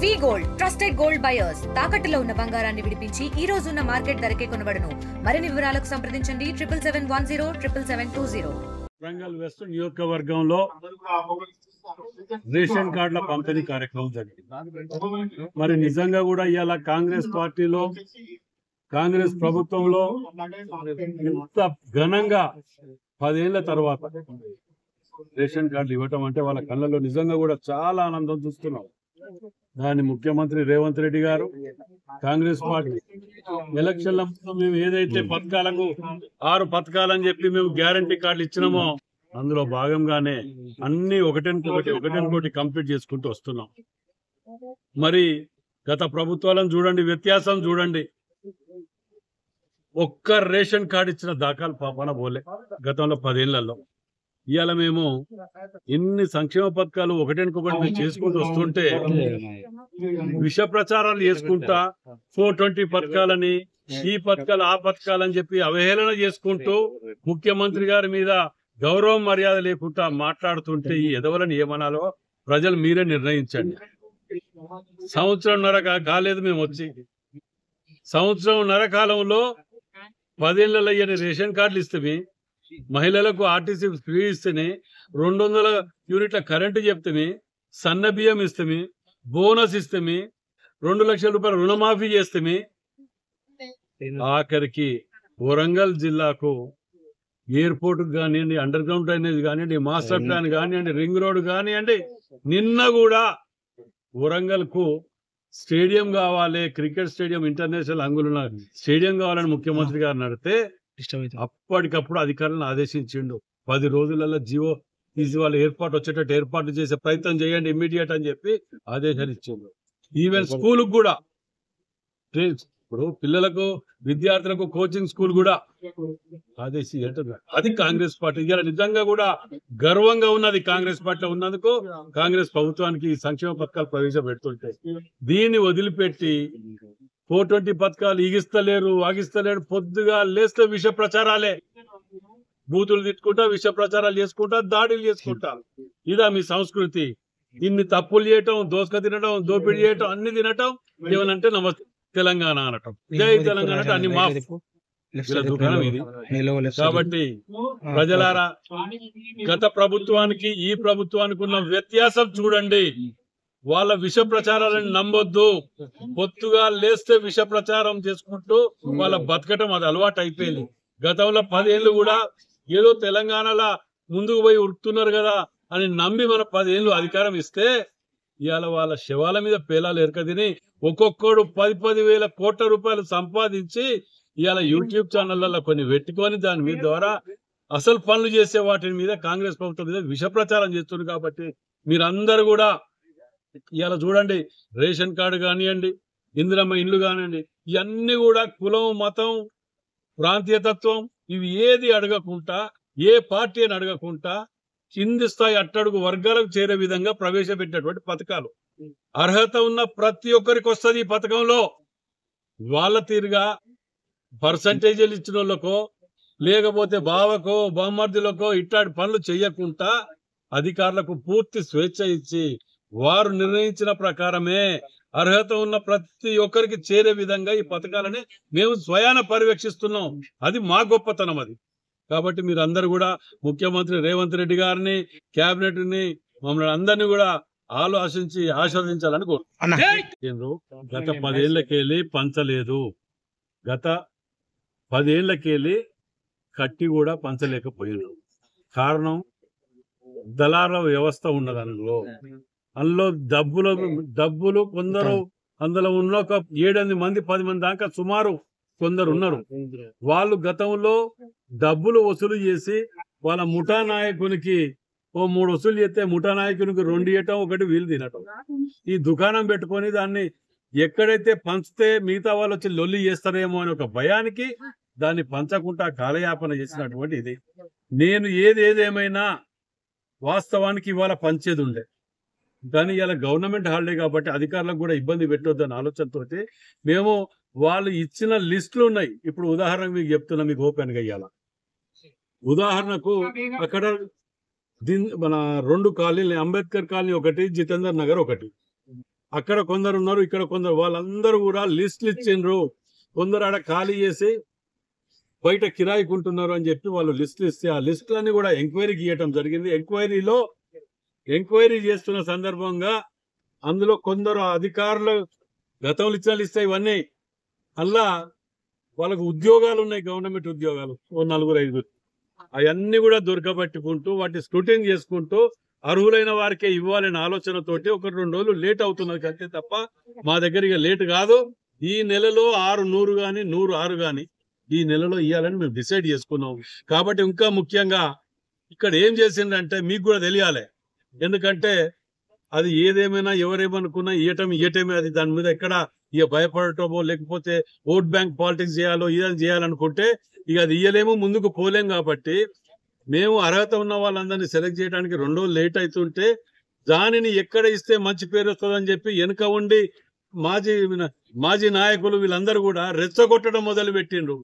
వి gold trusted gold buyers తాకట్టులో ఉన్న బంగారాన్ని విడిపించి ఈ రోజు ఉన్న మార్కెట్ ధరకే కొనబడును. మరిన్ని వివరాలకు సంప్రదించండి 77107720. వరంగల్ వెస్ట్ నియోజకవర్గంలో రేషన్ కార్డుల పంపిణీ కార్యక్రమం జరిగింది. మరి నిజంగా కూడా ఇవాళ కాంగ్రెస్ పార్టీలో కాంగ్రెస్ ప్రభుత్వంలో ఇంత ఘనంగా 10 ఏళ్ల తర్వాత రేషన్ కార్డులు ఇవ్వటం అంటే వాళ్ళ కళ్ళలో నిజంగా కూడా చాలా ఆనందం చూస్తున్నాం. దాని ముఖ్యమంత్రి రేవంత్ రెడ్డి గారు కాంగ్రెస్ పార్టీ ఎలక్షన్ల మేము ఏదైతే పథకాలకు 6 పథకాలని చెప్పి మేము గ్యారంటీ కార్డులు ఇచ్చినామో అందులో భాగంగానే అన్ని ఒకటెనుకోటి కంప్లీట్ చేసుకుంటూ వస్తున్నాం. మరి గత ప్రభుత్వాలను చూడండి, వ్యత్యాసం చూడండి. ఒక్క రేషన్ కార్డు ఇచ్చిన దాఖలు పాపన పోలే గతంలో 10 ఏళ్లలో. ఇవాళ మేము ఇన్ని సంక్షేమ పథకాలు ఒకటెనుకొకటి మేము చేసుకుంటూ వస్తుంటే విష ప్రచారాలు చేసుకుంటా 420 పథకాలని ఈ పథకాలు ఆ పథకాలని చెప్పి అవహేళన చేసుకుంటూ ముఖ్యమంత్రి గారి మీద గౌరవం మర్యాద లేకుండా మాట్లాడుతుంటే ఈ ఎదవలని ఏమనాలో ప్రజలు మీరే నిర్ణయించండి. సంవత్సరంన్నర కాలేదు మేము వచ్చి, సంవత్సరంన్నర కాలంలో 10 ఏళ్లలో అయ్యని రేషన్ కార్డులు ఇస్తే, మహిళలకు ఆర్టీసీ ఫ్రీ ఇస్తే, 200 యూనిట్ల కరెంటు చెప్తే, సన్న బియ్యం ఇస్తే, బోనస్ ఇస్తే, 2 లక్షల రూపాయల రుణమాఫీ చేస్తే, ఆఖరికి వరంగల్ జిల్లాకు ఎయిర్పోర్ట్ కానివ్వండి, అండర్ గ్రౌండ్ డ్రైనేజ్ కానివ్వండి, మాస్టర్ ప్లాన్ కానివ్వండి, రింగ్ రోడ్ కానివ్వండి, నిన్న కూడా వరంగల్ కు స్టేడియం కావాలి, క్రికెట్ స్టేడియం ఇంటర్నేషనల్ అంగులున్న స్టేడియం కావాలని ముఖ్యమంత్రి గారు నడితే అప్పటికప్పుడు అధికారులను ఆదేశించిండు. 10 రోజులలో జీవో తీసి వాళ్ళు వచ్చేటట్టు ఏర్పాటు చేసే ప్రయత్నం చేయండి ఇమ్మీడియట్ అని చెప్పి ఆదేశాలు ఇచ్చిండు. ఈవెన్ స్కూల్ కూడా ఇప్పుడు పిల్లలకు విద్యార్థులకు కోచింగ్ స్కూల్ కూడా అది కాంగ్రెస్ పార్టీ. ఇలా నిజంగా కూడా గర్వంగా ఉన్నది కాంగ్రెస్ పార్టీలో ఉన్నందుకు. కాంగ్రెస్ ప్రభుత్వానికి సంక్షేమ పథకాలు ప్రవేశపెడుతుంటాయి. దీన్ని వదిలిపెట్టి 420 పథకాలు ఈగిస్తలేరు, ఆగిస్తలేరు. పొద్దుగా లేస్తే విష ప్రచారాలే, బూతులు తిట్టుకుంటా విష ప్రచారాలు చేసుకుంటా దాడులు చేసుకుంటా. ఇదా మీ సంస్కృతి? ఇన్ని తప్పులు చేయటం, దోసక తినటం, దోపిడీ చేయటం, అన్ని తినటం, ఏమనంటే నమస్తే తెలంగాణ అనటం, జై తెలంగాణ అంటే అన్ని మాఫ్. దుకాణం ఇది. కాబట్టి ప్రజలారా, గత ప్రభుత్వానికి ఈ ప్రభుత్వానికి ఉన్న వ్యత్యాసం చూడండి. వాళ్ళ విష ప్రచారాలను నమ్మొద్దు. పొత్తుగా లేస్తే విష ప్రచారం చేసుకుంటూ వాళ్ళ బతకటం అది అలవాటు అయిపోయింది. గతంలో 10 ఏళ్ళు కూడా ఏదో తెలంగాణలో ముందుకు పోయి ఉరుకుతున్నారు కదా అని నమ్మి మన 10 ఏళ్ళు అధికారం ఇస్తే ఇవాళ వాళ్ళ శవాల మీద పేలాలు ఎరకదిని ఒక్కొక్కడు 10 వేల కోట్ల రూపాయలు సంపాదించి ఇవాళ యూట్యూబ్ ఛానళ్లలో కొన్ని పెట్టుకొని దాని మీద ద్వారా అసలు పనులు చేసే వాటి మీద కాంగ్రెస్ ప్రభుత్వం మీద విష ప్రచారం చేస్తున్నారు. కాబట్టి మీరందరూ కూడా ఇవాళ చూడండి, రేషన్ కార్డు కానివ్వండి, ఇందిరమ్మ ఇల్లు కానివ్వండి, ఇవన్నీ కూడా కులం, మతం, ప్రాంతీయతత్వం ఇవి ఏది అడగకుండా, ఏ పార్టీ అని అడగకుండా కింది స్థాయి అట్టడుగు వర్గాలకు చేరే విధంగా ప్రవేశపెట్టినటువంటి పథకాలు. అర్హత ఉన్న ప్రతి ఒక్కరికి వస్తుంది ఈ పథకంలో. వాళ్ళ తీరుగా పర్సంటేజీలు ఇచ్చిన వాళ్ళకో లేకపోతే బావకో బామ్మర్దులకో ఇట్లాంటి పనులు చేయకుండా అధికారులకు పూర్తి స్వేచ్ఛ ఇచ్చి వారు నిర్ణయించిన ప్రకారమే అర్హత ఉన్న ప్రతి ఒక్కరికి చేరే విధంగా ఈ పథకాలని మేము స్వయాన పర్యవేక్షిస్తున్నాం. అది మా గొప్పతనం అది. కాబట్టి మీరందరూ కూడా ముఖ్యమంత్రి రేవంత్ రెడ్డి గారిని, కేబినెట్ ని, మమ్మల్ని అందరినీ కూడా ఆస్వాదించాలని కోరుతున్నాను. గత 10 ఏళ్లకెళ్ళి పంచలేదు, గత 10 ఏళ్లకెళ్ళి కట్టి కూడా పంచలేకపోయారు. కారణం దళాల వ్యవస్థ ఉన్నది. అందులో డబ్బులు కొందరు, అందులో ఉన్న ఒక 7-8 మంది 10 మంది దాకా సుమారు కొందరు ఉన్నారు. వాళ్ళు గతంలో డబ్బులు వసూలు చేసి వాళ్ళ ముఠా నాయకునికి 3 వసూలు చేస్తే ముఠా నాయకునికి 2 ఇవ్వటం, 1 వీళ్ళు తినటం. ఈ దుకాణం పెట్టుకొని దాన్ని ఎక్కడైతే పంచితే మిగతా వాళ్ళు వచ్చి లొల్లి చేస్తారేమో అని ఒక భయానికి దాన్ని పంచకుండా కాలయాపన చేసినటువంటి ఇది. నేను ఏదేమైనా వాస్తవానికి ఇవాళ పంచేది ఉండే, కానీ ఇలా గవర్నమెంట్ హాలిడే కాబట్టి అధికారులకు కూడా ఇబ్బంది పెట్టొద్దని ఆలోచనతో మేము వాళ్ళు ఇచ్చిన లిస్టులు ఉన్నాయి. ఇప్పుడు ఉదాహరణకు మీకు చెప్తున్నా, మీకు ఓపెన్ గా ఇవ్వాల. ఉదాహరణకు అక్కడ మన 2 కాలనీలు, అంబేద్కర్ కాలనీ ఒకటి, జితేందర్ నగర్ ఒకటి. అక్కడ కొందరు ఉన్నారు, ఇక్కడ కొందరు, వాళ్ళందరూ కూడా లిస్టులు ఇచ్చిండ్రు. కొందరు ఆడ ఖాళీ చేసి బయట కిరాయికుంటున్నారు అని చెప్పి వాళ్ళు లిస్టులు ఇస్తే ఆ లిస్టులన్నీ కూడా ఎంక్వైరీకి ఇవ్వటం జరిగింది. ఎంక్వైరీ చేస్తున్న సందర్భంగా అందులో కొందరు అధికారులు గతంలో ఇచ్చిన లిస్ట్ ఇవన్నీ అలా వాళ్ళకు ఉద్యోగాలు ఉన్నాయి, గవర్నమెంట్ ఉద్యోగాలు, ఓ 4-5. అవన్నీ కూడా దొరకబట్టుకుంటూ వాటి స్క్రూటినీ చేసుకుంటూ అర్హులైన వారికే ఇవ్వాలనే ఆలోచనతోటి 1-2 రోజులు లేట్ అవుతున్నది అంతే తప్ప మా దగ్గర ఇక లేట్ కాదు. ఈ నెలలో 600 కానీ 106 కానీ ఈ నెలలో ఇవ్వాలని మేము డిసైడ్ చేసుకున్నాం. కాబట్టి ఇంకా ముఖ్యంగా ఇక్కడ ఏం చేసిందంటే మీకు కూడా తెలియాలి. ఎందుకంటే అది ఏదేమైనా ఎవరేమనుకున్నా ఇయటమే అది. దాని మీద ఎక్కడ ఇక భయపడటమో లేకపోతే ఓట్ బ్యాంక్ పాలిటిక్స్ చేయాలో ఇదని చేయాలనుకుంటే ఇక అది ఇయ్యలేము, ముందుకు పోలేం. కాబట్టి మేము అర్హత ఉన్న వాళ్ళందరినీ సెలెక్ట్ చేయడానికి 2 రోజులు లేట్ అవుతుంటే దానిని ఎక్కడ ఇస్తే మంచి పేరు వస్తుందని చెప్పి వెనుక ఉండి మాజీ నాయకులు వీళ్ళందరూ కూడా రెచ్చగొట్టడం మొదలు పెట్టిండ్రు.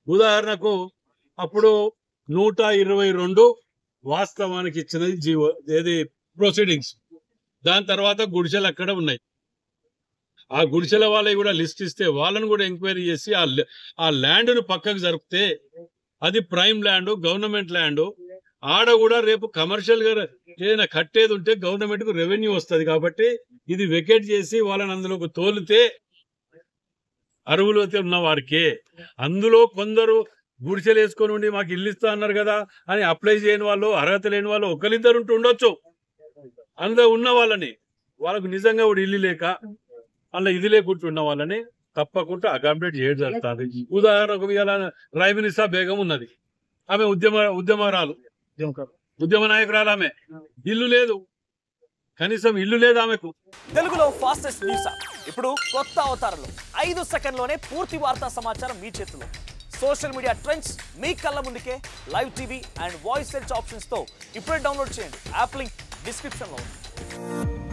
ఉదాహరణకు అప్పుడు 122 వాస్తవానికి ఇచ్చినది జీవో ఏది ప్రొసీడింగ్స్. దాని తర్వాత గుడిసెలు అక్కడ ఉన్నాయి. ఆ గుడిసెల వాళ్ళకి కూడా లిస్ట్ ఇస్తే వాళ్ళను కూడా ఎంక్వైరీ చేసి ఆ ల్యాండ్ను పక్కకు జరిపితే అది ప్రైమ్ ల్యాండ్, గవర్నమెంట్ ల్యాండ్. ఆడ కూడా రేపు కమర్షియల్ గా ఏదైనా కట్టేది ఉంటే గవర్నమెంట్ కు రెవెన్యూ వస్తుంది. కాబట్టి ఇది వెకేట్ చేసి వాళ్ళని అందులోకి తోలితే అర్హులు ఉన్న వారికే. అందులో కొందరు గుడిసెలు వేసుకొని ఉండి మాకు ఇల్లు ఇస్తా అన్నారు కదా అని అప్లై చేయని వాళ్ళు, అర్హత లేని వాళ్ళు 1-2 ఉండొచ్చు. అందులో ఉన్న వాళ్ళకు నిజంగా కూడా ఇల్లు లేక అలా ఇది లేకుండా వాళ్ళని తప్పకుండా అకామిడేట్ చేయడం జరుగుతుంది. ఉదాహరణకు రైమినిసా బేగం ఉన్నది, ఆమె ఉద్యమ నాయకురాలు. ఆమె ఇల్లు లేదు, కనీసం ఇల్లు లేదు ఆమెకు. తెలుగులో ఫాస్టెస్ట్ న్యూస్ ఇప్పుడు కొత్త అవతారంలో 5 సెకండ్లోనే పూర్తి వార్తా సమాచారం మీ చేతిలో. సోషల్ మీడియా ట్రెండ్స్ మీ కళ్ళ ముందుకే live TV and voice search options తో ఇప్పుడే డౌన్లోడ్ చేయండి. యాప్ లింక్ డిస్క్రిప్షన్ లో ఉంది.